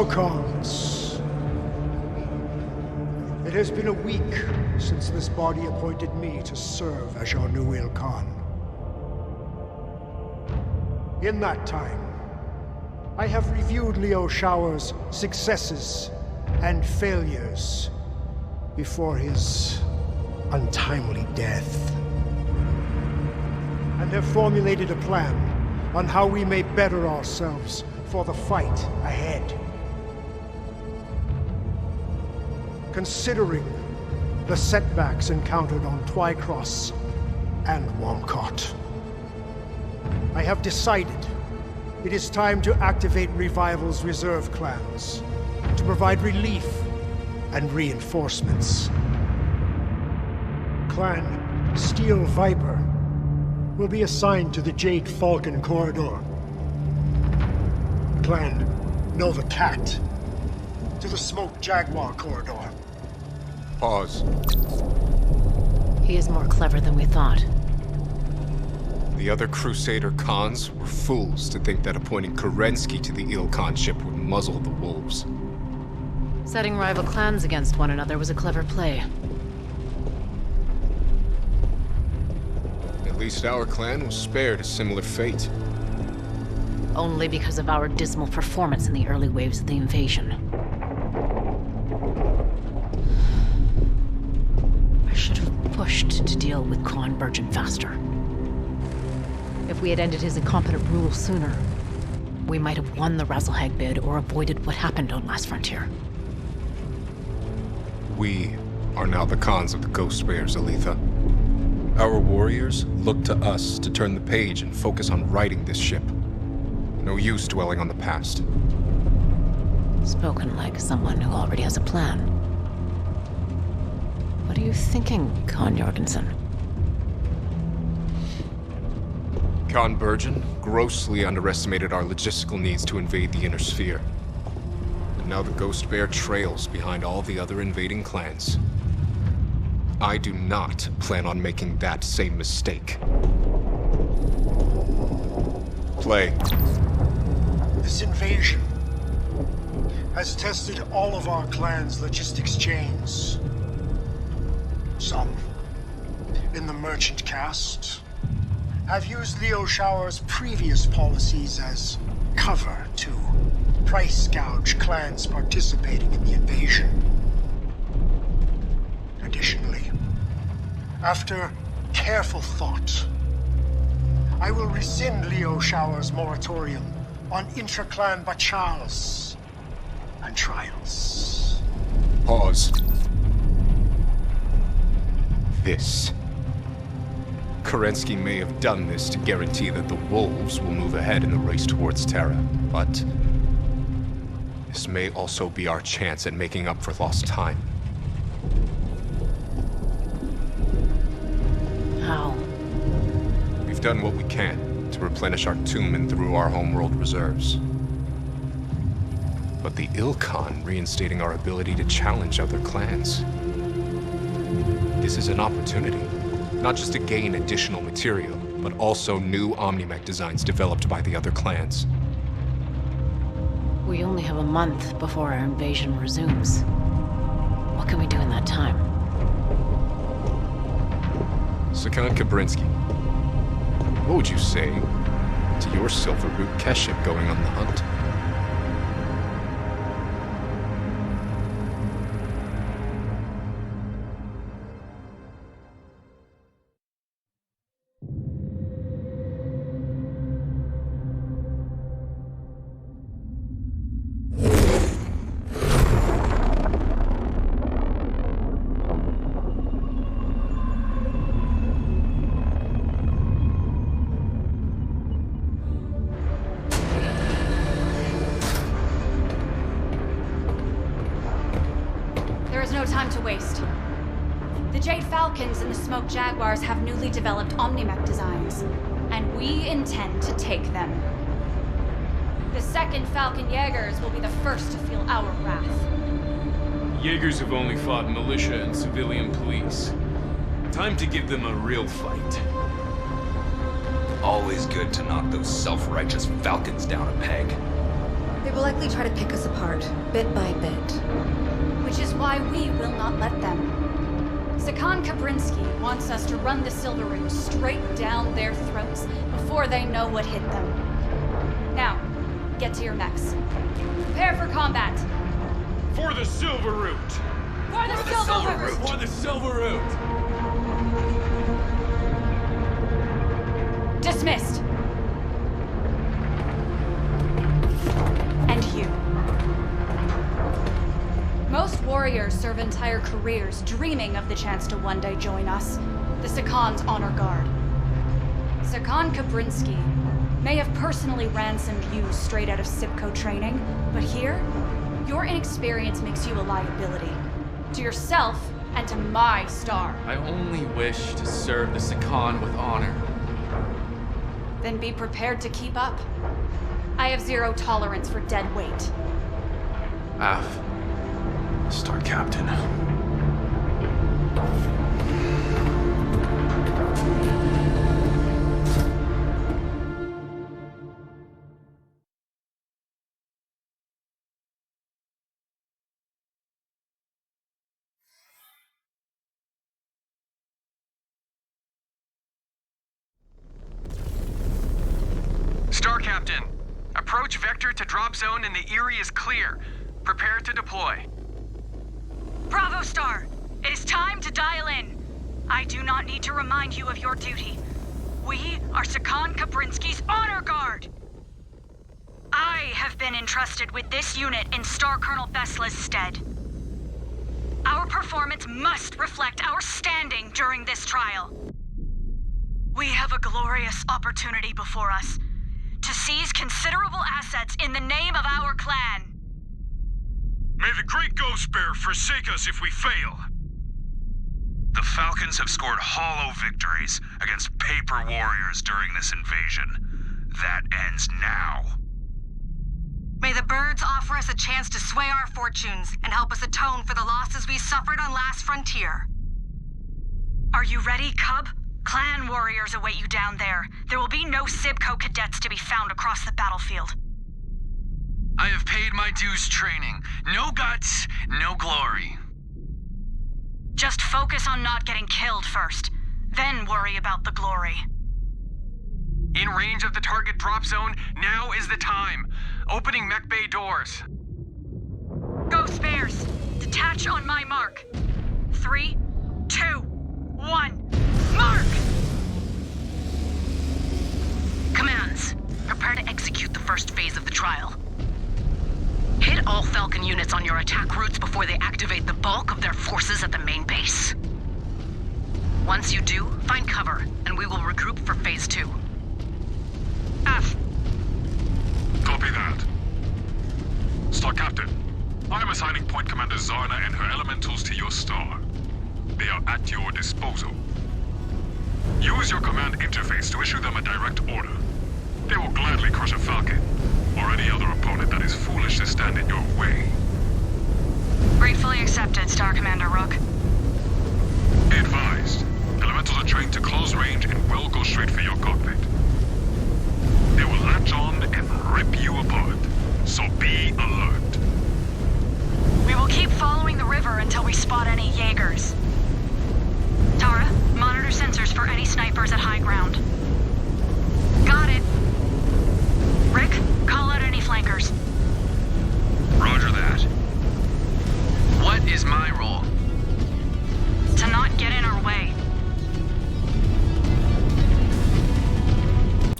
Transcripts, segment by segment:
So, Khans, it has been a week since this body appointed me to serve as your new Ilkhan. In that time, I have reviewed Liu Shao's successes and failures before his untimely death, and have formulated a plan on how we may better ourselves for the fight ahead. Considering the setbacks encountered on Twycross and Womcott, I have decided it is time to activate Revival's reserve clans to provide relief and reinforcements. Clan Steel Viper will be assigned to the Jade Falcon Corridor. Clan Nova Cat to the Smoke Jaguar Corridor. Pause. He is more clever than we thought. The other Crusader Khans were fools to think that appointing Kerensky to the Ilkhan ship would muzzle the wolves. Setting rival clans against one another was a clever play. At least our clan was spared a similar fate. Only because of our dismal performance in the early waves of the invasion. I should have pushed to deal with Khan Burgen faster. If we had ended his incompetent rule sooner, we might have won the Razzlehag bid or avoided what happened on Last Frontier. We are now the Khans of the Ghost Bears, Aletha. Our warriors look to us to turn the page and focus on righting this ship. No use dwelling on the past. Spoken like someone who already has a plan. What are you thinking, Khan Jorgensen? Khan Burgen grossly underestimated our logistical needs to invade the Inner Sphere. And now the Ghost Bear trails behind all the other invading clans. I do not plan on making that same mistake. Play. This invasion has tested all of our clan's logistics chains. Some, in the merchant caste, have used Liu Shao's previous policies as cover to price gouge clans participating in the invasion. Additionally, after careful thought, I will rescind Liu Shao's moratorium on intra-clan bachals and trials. Pause. This. Kerensky may have done this to guarantee that the wolves will move ahead in the race towards Terra, but this may also be our chance at making up for lost time. How? We've done what we can to replenish our tomb and through our homeworld reserves. But the Ilkhan reinstating our ability to challenge other clans. This is an opportunity, not just to gain additional material, but also new Omnimech designs developed by the other clans. We only have a month before our invasion resumes. What can we do in that time? Sakan Kabrinsky, what would you say to your Silver Root Keship going on the hunt? No time to waste. The Jade Falcons and the Smoke Jaguars have newly developed Omnimech designs, and we intend to take them. The second Falcon Jaegers will be the first to feel our wrath. Jaegers have only fought militia and civilian police. Time to give them a real fight. Always good to knock those self-righteous Falcons down a peg. They will likely try to pick us apart, bit by bit. Which is why we will not let them. Sakan Kabrinsky wants us to run the Silver Root straight down their throats before they know what hit them. Now, get to your mechs. Prepare for combat. For the Silver Root! For the Silver Root! For the Silver Root! Dismissed. And you. Most warriors serve entire careers dreaming of the chance to one day join us, the Sakan's honor guard. Sakan Kabrinsky may have personally ransomed you straight out of SIPCO training, but here, your inexperience makes you a liability. To yourself and to my star. I only wish to serve the Sakan with honor. Then be prepared to keep up. I have zero tolerance for dead weight. Af. Star Captain. Star Captain, approach vector to drop zone and the Erie is clear. Prepare to deploy. Bravo, Star! It is time to dial in. I do not need to remind you of your duty. We are Sakan Kabrinsky's honor guard! I have been entrusted with this unit in Star Colonel Besla's stead. Our performance must reflect our standing during this trial. We have a glorious opportunity before us to seize considerable assets in the name of our clan. May the great Ghost Bear forsake us if we fail. The Falcons have scored hollow victories against paper warriors during this invasion. That ends now. May the birds offer us a chance to sway our fortunes and help us atone for the losses we suffered on Last Frontier. Are you ready, Cub? Clan warriors await you down there. There will be no SIBCO cadets to be found across the battlefield. I have paid my dues training. No guts, no glory. Just focus on not getting killed first, then worry about the glory. In range of the target drop zone, now is the time. Opening mech bay doors. Ghost Bears, detach on my mark. 3, 2, 1, mark! Commands, prepare to execute the first phase of the trial. Hit all Falcon units on your attack routes before they activate the bulk of their forces at the main base. Once you do, find cover, and we will regroup for phase 2. F. Copy that. Star Captain, I am assigning Point Commander Zarna and her elementals to your star. They are at your disposal. Use your command interface to issue them a direct order. They will gladly crush a Falcon, or any other opponent that is foolish to stand in your way. Gratefully accepted, Star Commander Rook. Be advised, elementals are trained to close range and will go straight for your cockpit. They will latch on and rip you apart, so be alert. We will keep following the river until we spot any Jaegers. Tara, monitor sensors for any snipers at high ground. Got it. Rick, call out any flankers. Roger that. What is my role? To not get in our way.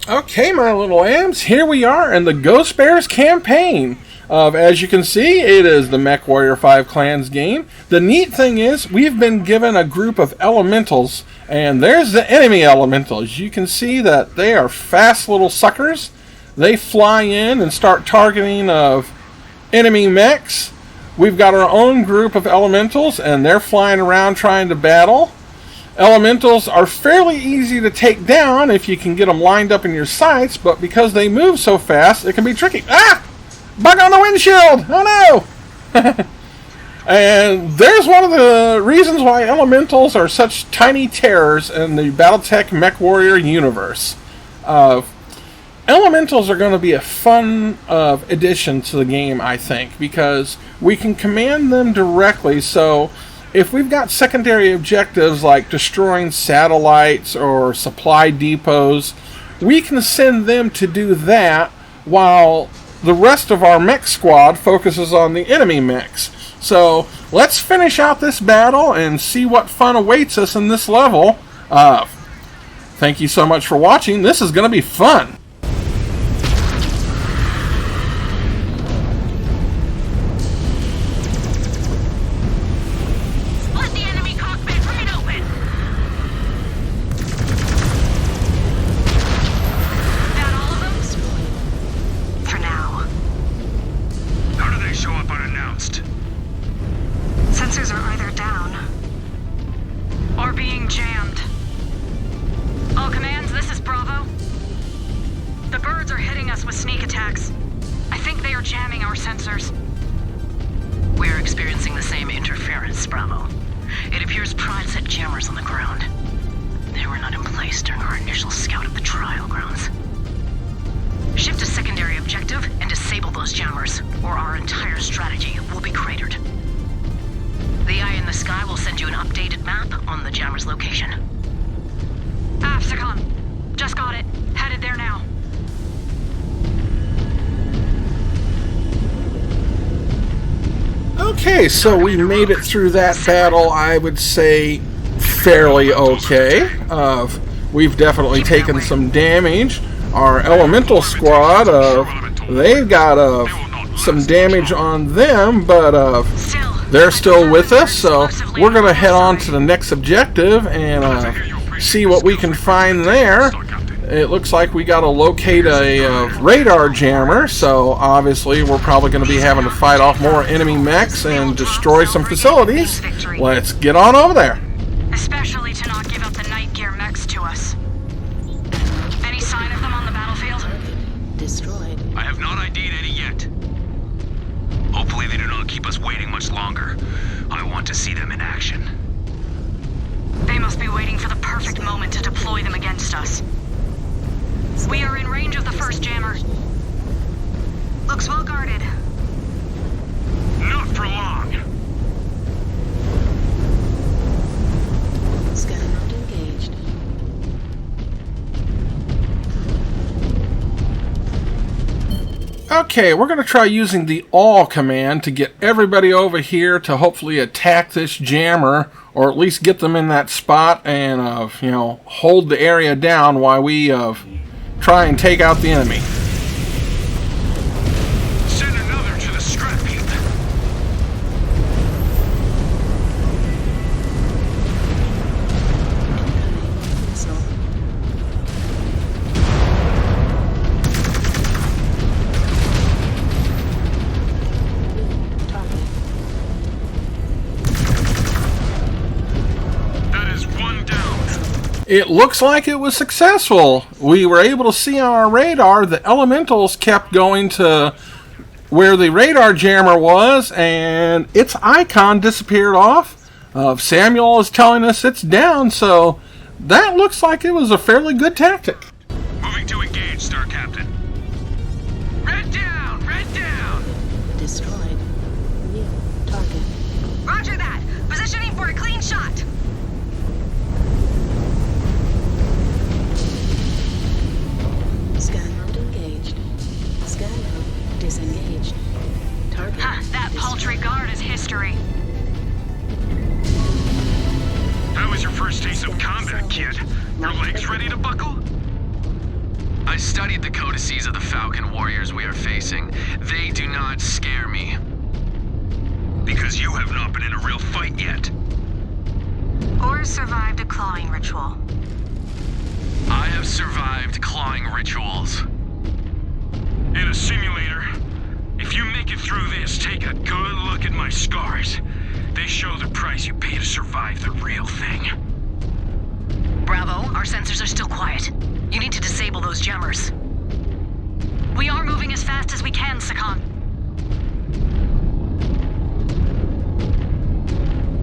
Okay, my little lambs, here we are in the Ghost Bears campaign. As you can see, it is the MechWarrior 5 Clans game. The neat thing is, we've been given a group of elementals, and there's the enemy elementals. You can see that they are fast little suckers. They fly in and start targeting of enemy mechs. We've got our own group of elementals, and they're flying around trying to battle. Elementals are fairly easy to take down if you can get them lined up in your sights, but because they move so fast, it can be tricky. Ah! Bug on the windshield! Oh no! And there's one of the reasons why elementals are such tiny terrors in the Battletech MechWarrior universe. Elementals are going to be a fun addition to the game, I think, because we can command them directly. So if we've got secondary objectives like destroying satellites or supply depots, we can send them to do that while the rest of our mech squad focuses on the enemy mechs. So let's finish out this battle and see what fun awaits us in this level. Thank you so much for watching. This is going to be fun. Okay, so we made it through that battle, I would say, fairly okay. We've definitely taken some damage. Our elemental squad, they've got some damage on them, but they're still with us, so we're going to head on to the next objective and see what we can find there. It looks like we got to locate a radar jammer, so obviously we're probably going to be having to fight off more enemy mechs and destroy some facilities. Let's get on over there. Especially to not give up the night gear mechs to us. Any sign of them on the battlefield? Destroyed. I have not ID'd any yet. Hopefully they do not keep us waiting much longer. I want to see them in action. They must be waiting for the perfect moment to deploy them against us. We are in range of the first jammer. Looks well guarded. Not for long. Scan mode engaged. Okay, we're going to try using the all command to get everybody over here to hopefully attack this jammer, or at least get them in that spot and hold the area down while we try and take out the enemy. Send another to the scrap heap. That is one down. It looks like it was successful. We were able to see on our radar the elementals kept going to where the radar jammer was, and its icon disappeared off. Samuel is telling us it's down, so that looks like it was a fairly good tactic. Moving to engage, Star Captain. Red down! Red down! Destroyed. New target. Roger that. Positioning for a clean shot. Scan mode engaged. Scan mode disengaged. Target. That paltry guard is history. How was your first taste of combat, kid? Your legs ready to buckle? I studied the codices of the Falcon warriors we are facing. They do not scare me. Because you have not been in a real fight yet. Or survived a clawing ritual. I have survived clawing rituals. In a simulator, if you make it through this, take a good look at my scars. They show the price you pay to survive the real thing. Bravo, our sensors are still quiet. You need to disable those jammers. We are moving as fast as we can, Sakan.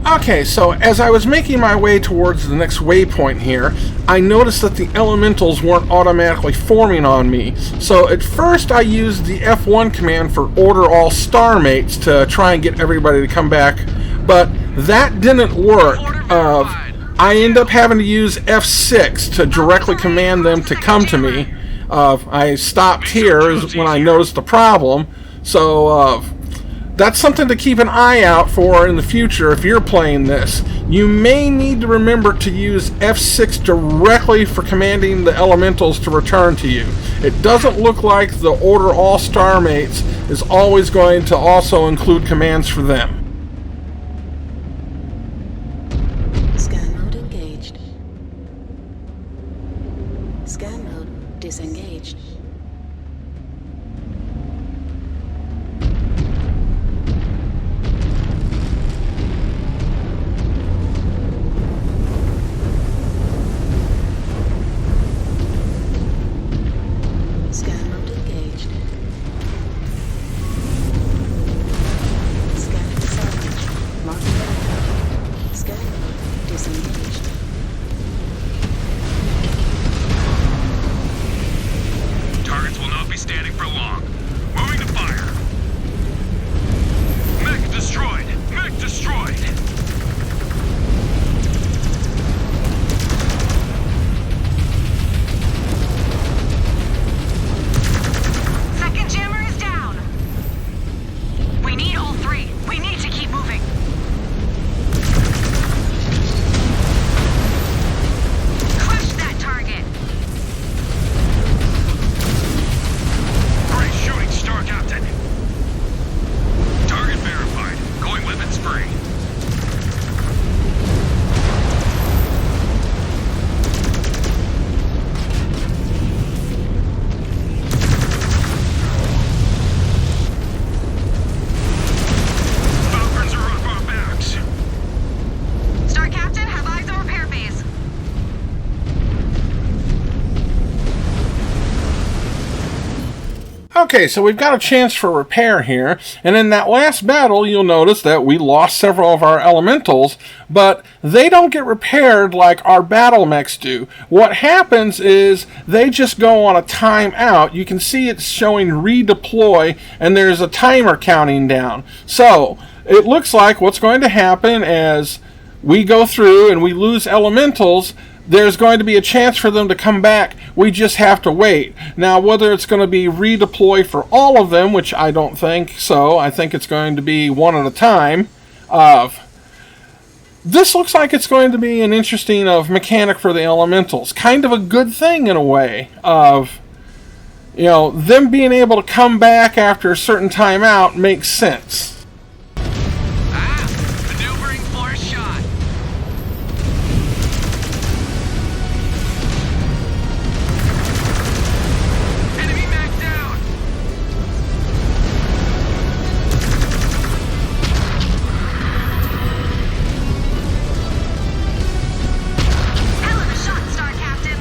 Okay, so as I was making my way towards the next waypoint here, I noticed that the elementals weren't automatically forming on me. So at first I used the F1 command for order all star mates to try and get everybody to come back, but that didn't work. I end up having to use F6 to directly command them to come to me. I stopped here when I noticed the problem, so that's something to keep an eye out for in the future if you're playing this. You may need to remember to use F6 directly for commanding the elementals to return to you. It doesn't look like the order all star mates is always going to also include commands for them. Scan mode engaged. Scan mode disengaged. Targets will not be standing for long. Moving to fire. Mech destroyed! Mech destroyed! Second jammer is down. We need all three. We need to keep moving. Crush that target. Great shooting, Star Captain. Target verified. Going weapons free. Falcons are off our backs. Star Captain, have eyes on repair base. Okay, so we've got a chance for repair here, and in that last battle you'll notice that we lost several of our elementals, but they don't get repaired like our battle mechs do. What happens is they just go on a timeout. You can see it's showing redeploy, and there's a timer counting down. So it looks like what's going to happen as we go through and we lose elementals, there's going to be a chance for them to come back. We just have to wait. Now, whether it's going to be redeploy for all of them, which I don't think so. I think it's going to be one at a time. This looks like it's going to be an interesting mechanic for the elementals. Kind of a good thing in a way of, them being able to come back after a certain time out makes sense. Maneuvering for a shot. Enemy mech down. Hell of a shot, Star Captain.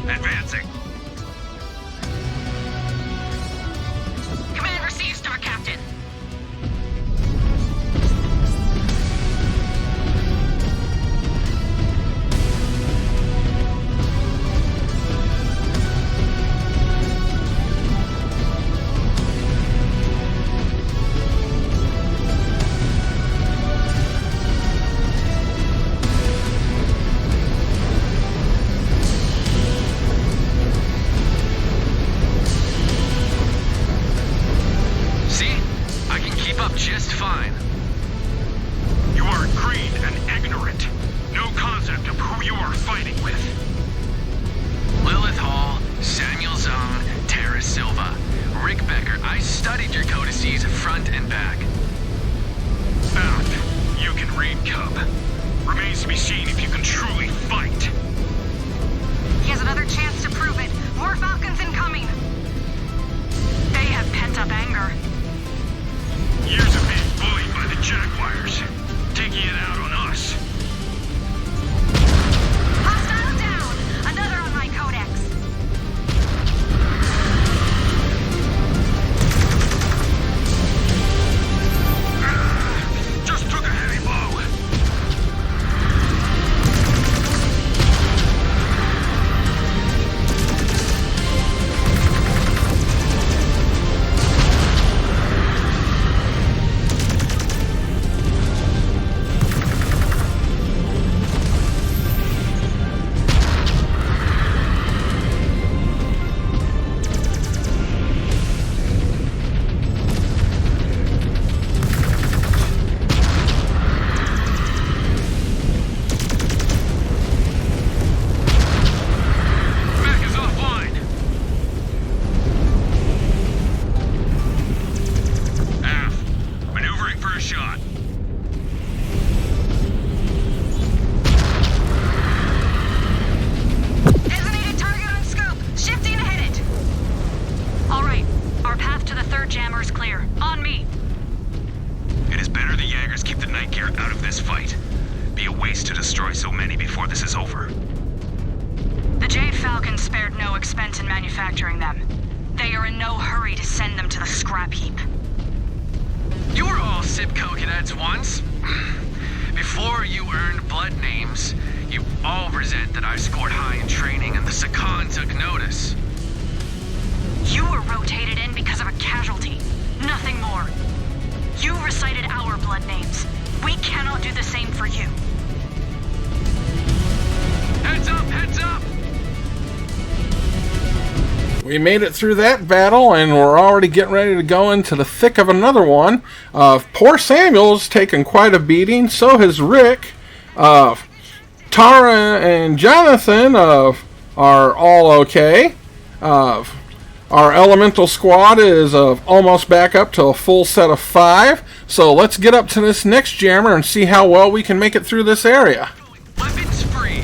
Advancing. Command received, Star Captain. See? I can keep up just fine. You are green and ignorant. No concept of who you are fighting with. Lilith Hall, Samuel Zone, Terra Silva. Rick Becker, I studied your codices front and back. You can read, Cub. Remains to be seen if you can truly fight. He has another chance to prove it. More Falcons incoming. They have pent-up anger. Years of being bullied by the Jaguars. Taking it out on us. Hostile down! Another on my codex. Just took a heavy blow. We made it through that battle, and we're already getting ready to go into the thick of another one. Poor Samuel's taken quite a beating. So has Rick. Tara and Jonathan are all okay. Our elemental squad is almost back up to a full set of 5. So let's get up to this next jammer and see how well we can make it through this area. Weapons free.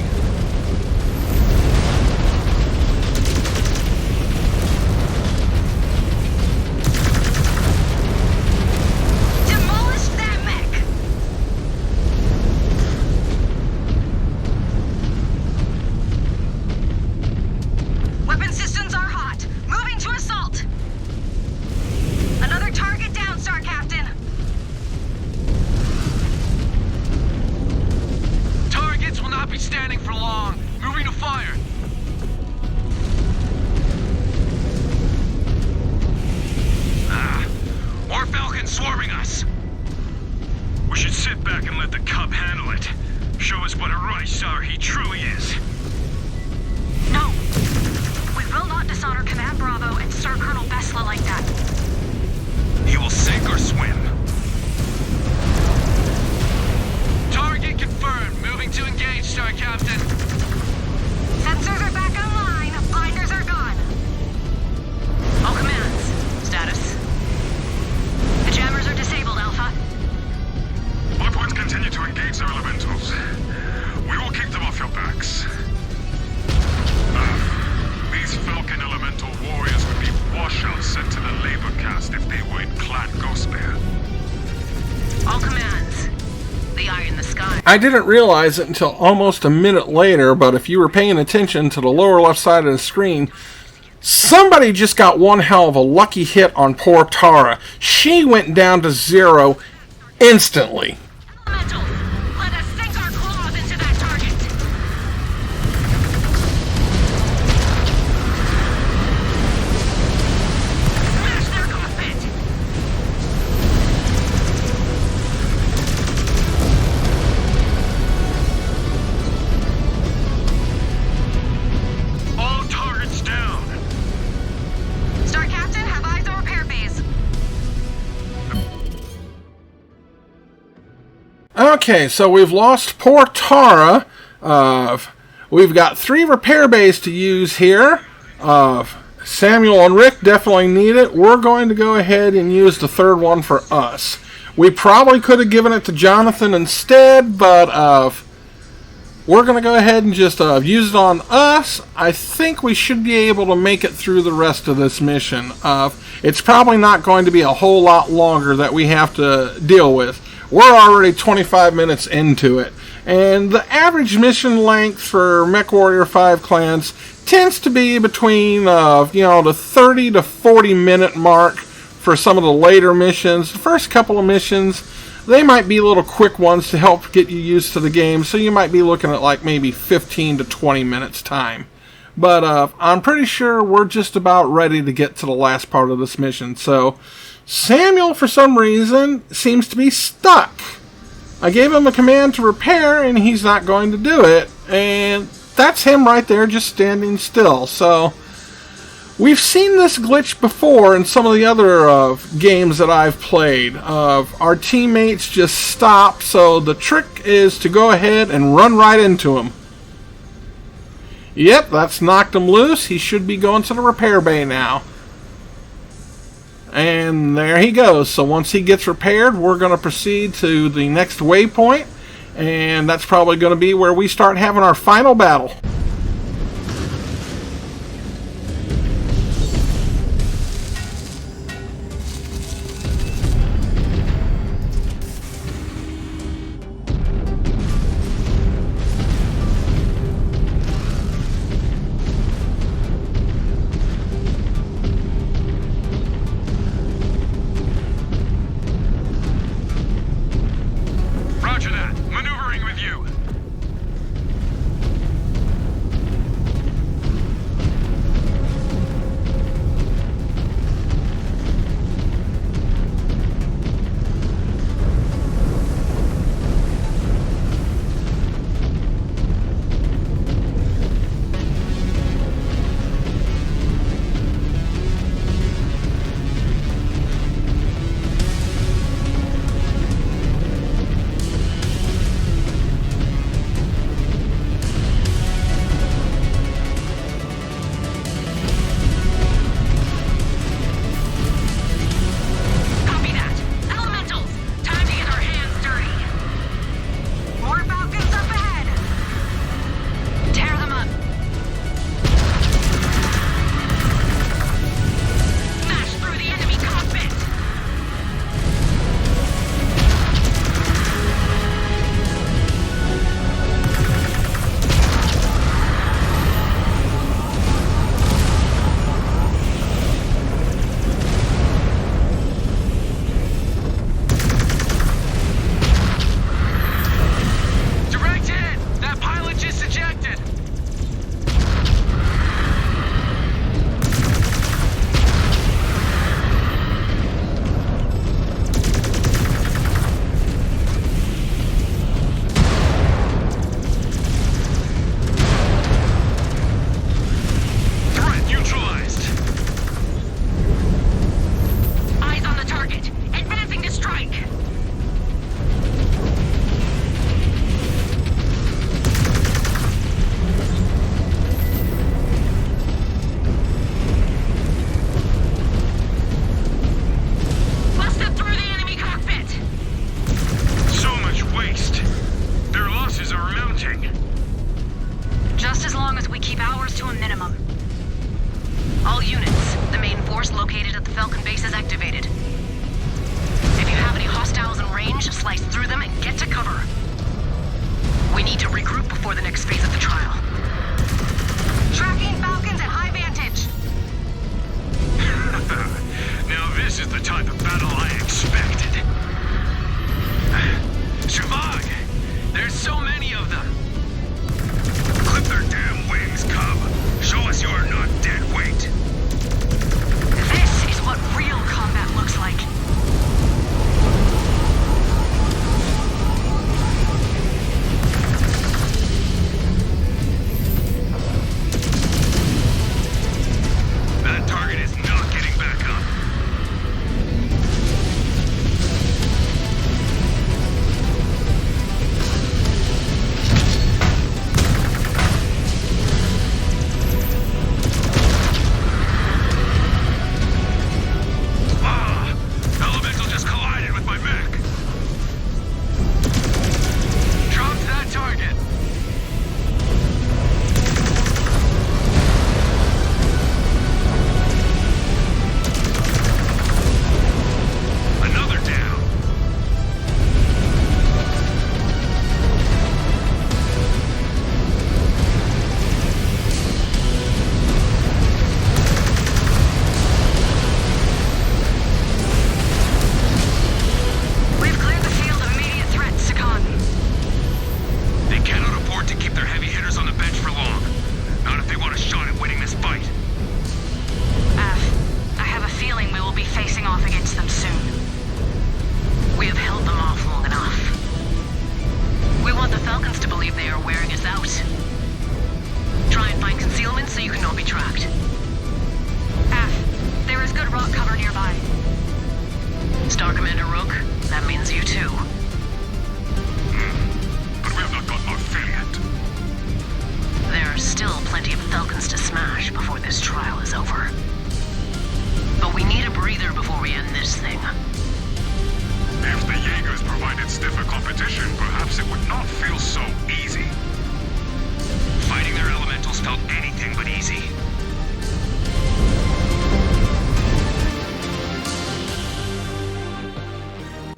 I didn't realize it until almost a minute later, but if you were paying attention to the lower left side of the screen, somebody just got one hell of a lucky hit on poor Tara. She went down to 0 instantly. Okay, so we've lost poor Tara. We've got 3 repair bays to use here. Samuel and Rick definitely need it. We're going to go ahead and use the 3rd one for us. We probably could have given it to Jonathan instead, but we're going to go ahead and just use it on us. I think we should be able to make it through the rest of this mission. It's probably not going to be a whole lot longer that we have to deal with. We're already 25 minutes into it. And the average mission length for MechWarrior 5 clans tends to be between, the 30 to 40 minute mark for some of the later missions. The first couple of missions, they might be little quick ones to help get you used to the game, so you might be looking at like maybe 15 to 20 minutes time. But I'm pretty sure we're just about ready to get to the last part of this mission. So Samuel, for some reason, seems to be stuck. I gave him a command to repair, and he's not going to do it. And that's him right there just standing still. So we've seen this glitch before in some of the other games that I've played. Our teammates just stop, so the trick is to go ahead and run right into him. Yep, that's knocked him loose. He should be going to the repair bay now. And there he goes. So once he gets repaired, we're going to proceed to the next waypoint. And that's probably going to be where we start having our final battle. Roger that. Maneuvering with you. tracked. There is good rock cover nearby. Star Commander Rook, that means you too. But we have not gotten our fill yet. There are still plenty of Falcons to smash before this trial is over. But we need a breather before we end this thing. If the Jaegers provided stiffer competition, perhaps it would not feel so easy. Fighting their elementals felt anything but easy.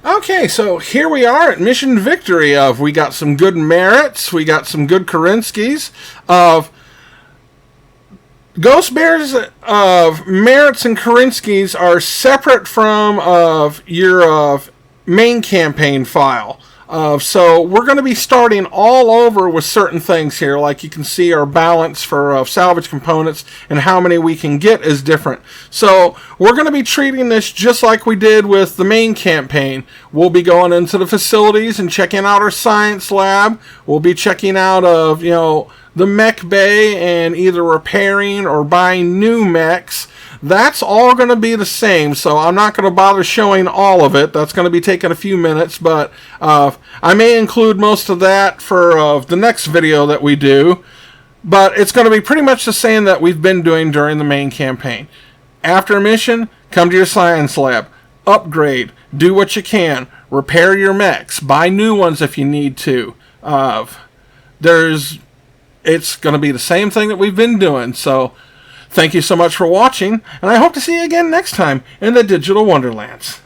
Okay, so here we are at Mission Victory. We got some good merits, we got some good Kerinskys. Ghost Bears of merits and Kerinskys are separate from your main campaign file. So we're going to be starting all over with certain things here. Like you can see, our balance for salvage components and how many we can get is different. So we're going to be treating this just like we did with the main campaign. We'll be going into the facilities and checking out our science lab. We'll be checking out the mech bay and either repairing or buying new mechs. That's all going to be the same, so I'm not going to bother showing all of it. That's going to be taking a few minutes, but I may include most of that for the next video that we do. But it's going to be pretty much the same that we've been doing during the main campaign. After a mission, come to your science lab, upgrade, do what you can, repair your mechs, buy new ones if you need to. It's going to be the same thing that we've been doing, so thank you so much for watching, and I hope to see you again next time in the Digital Wonderlands.